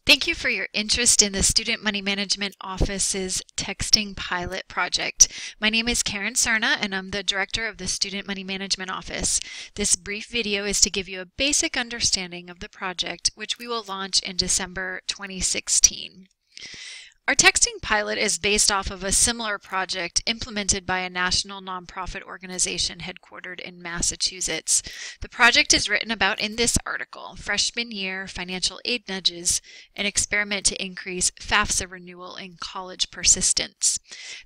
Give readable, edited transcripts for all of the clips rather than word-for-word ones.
Thank you for your interest in the Student Money Management Office's Texting Pilot Project. My name is Karen Cerna and I'm the Director of the Student Money Management Office. This brief video is to give you a basic understanding of the project, which we will launch in December 2016. Our texting pilot is based off of a similar project implemented by a national nonprofit organization headquartered in Massachusetts. The project is written about in this article, Freshman Year Financial Aid Nudges, an experiment to increase FAFSA renewal in college persistence.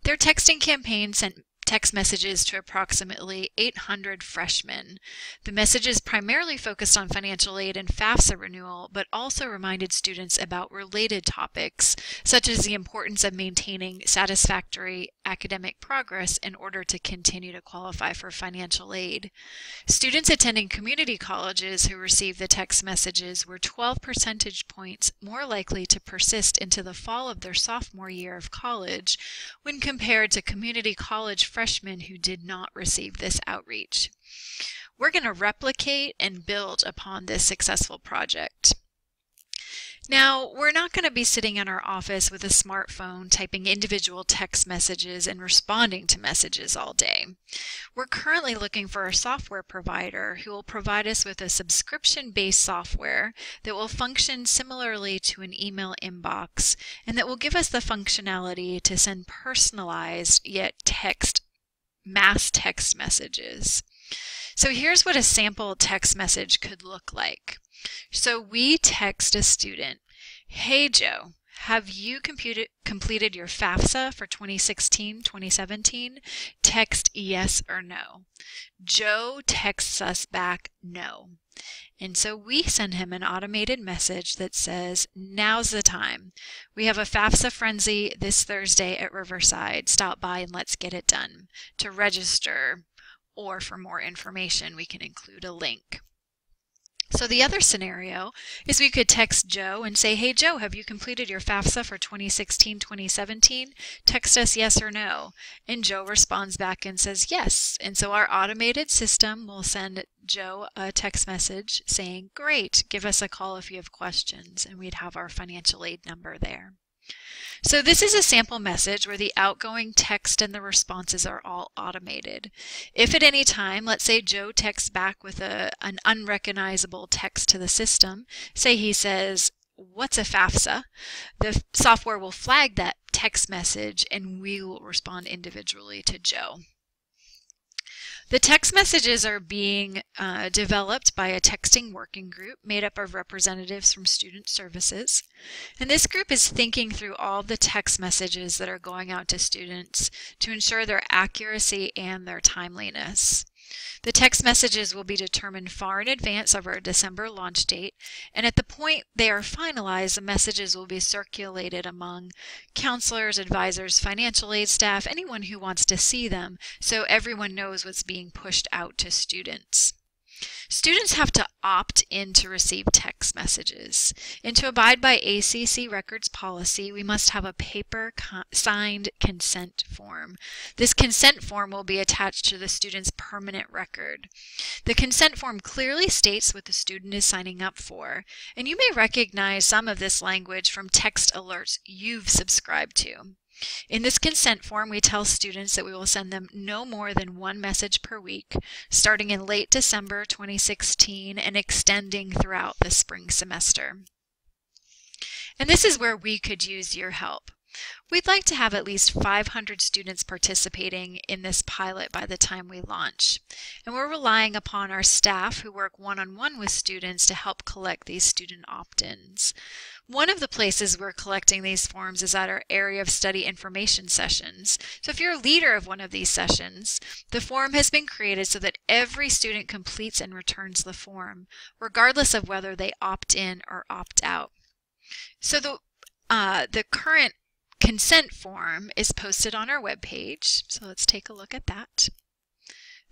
Their texting campaign sent text messages to approximately 800 freshmen. The messages primarily focused on financial aid and FAFSA renewal, but also reminded students about related topics, such as the importance of maintaining satisfactory academic progress in order to continue to qualify for financial aid. Students attending community colleges who received the text messages were 12 percentage points more likely to persist into the fall of their sophomore year of college when compared to community college freshmen who did not receive this outreach. We're going to replicate and build upon this successful project. Now, we're not going to be sitting in our office with a smartphone typing individual text messages and responding to messages all day. We're currently looking for a software provider who will provide us with a subscription-based software that will function similarly to an email inbox and that will give us the functionality to send personalized yet mass text messages. So here's what a sample text message could look like. So we text a student, "Hey Joe, have you completed your FAFSA for 2016-2017? Text yes or no." Joe texts us back no. And so we send him an automated message that says, "Now's the time. We have a FAFSA frenzy this Thursday at Riverside. Stop by and let's get it done." To register or for more information, we can include a link. So the other scenario is we could text Joe and say, "Hey Joe, have you completed your FAFSA for 2016-2017? Text us yes or no." And Joe responds back and says yes. And so our automated system will send Joe a text message saying, "Great, give us a call if you have questions." And we'd have our financial aid number there. So this is a sample message where the outgoing text and the responses are all automated. If at any time, let's say Joe texts back with an unrecognizable text to the system, say he says, "What's a FAFSA?" the software will flag that text message and we will respond individually to Joe. The text messages are being developed by a texting working group made up of representatives from student services. And this group is thinking through all the text messages that are going out to students to ensure their accuracy and their timeliness. The text messages will be determined far in advance of our December launch date, and at the point they are finalized, the messages will be circulated among counselors, advisors, financial aid staff, anyone who wants to see them, so everyone knows what's being pushed out to students. Students have to opt in to receive text messages. And to abide by ACC records policy, we must have a paper signed consent form. This consent form will be attached to the student's permanent record. The consent form clearly states what the student is signing up for, and you may recognize some of this language from text alerts you've subscribed to. In this consent form, we tell students that we will send them no more than one message per week, starting in late December 2016 and extending throughout the spring semester. And this is where we could use your help. We'd like to have at least 500 students participating in this pilot by the time we launch. And we're relying upon our staff who work one-on-one with students to help collect these student opt-ins. One of the places we're collecting these forms is at our area of study information sessions. So if you're a leader of one of these sessions, the form has been created so that every student completes and returns the form, regardless of whether they opt in or opt out. So the current consent form is posted on our webpage. So let's take a look at that.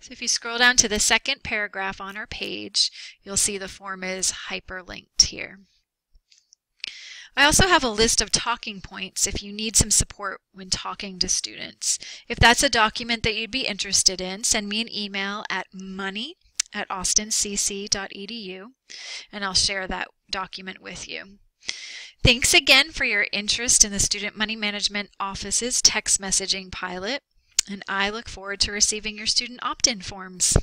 So if you scroll down to the second paragraph on our page, you'll see the form is hyperlinked here. I also have a list of talking points if you need some support when talking to students. If that's a document that you'd be interested in, send me an email at money@austincc.edu and I'll share that document with you. Thanks again for your interest in the Student Money Management Office's text messaging pilot, and I look forward to receiving your student opt-in forms.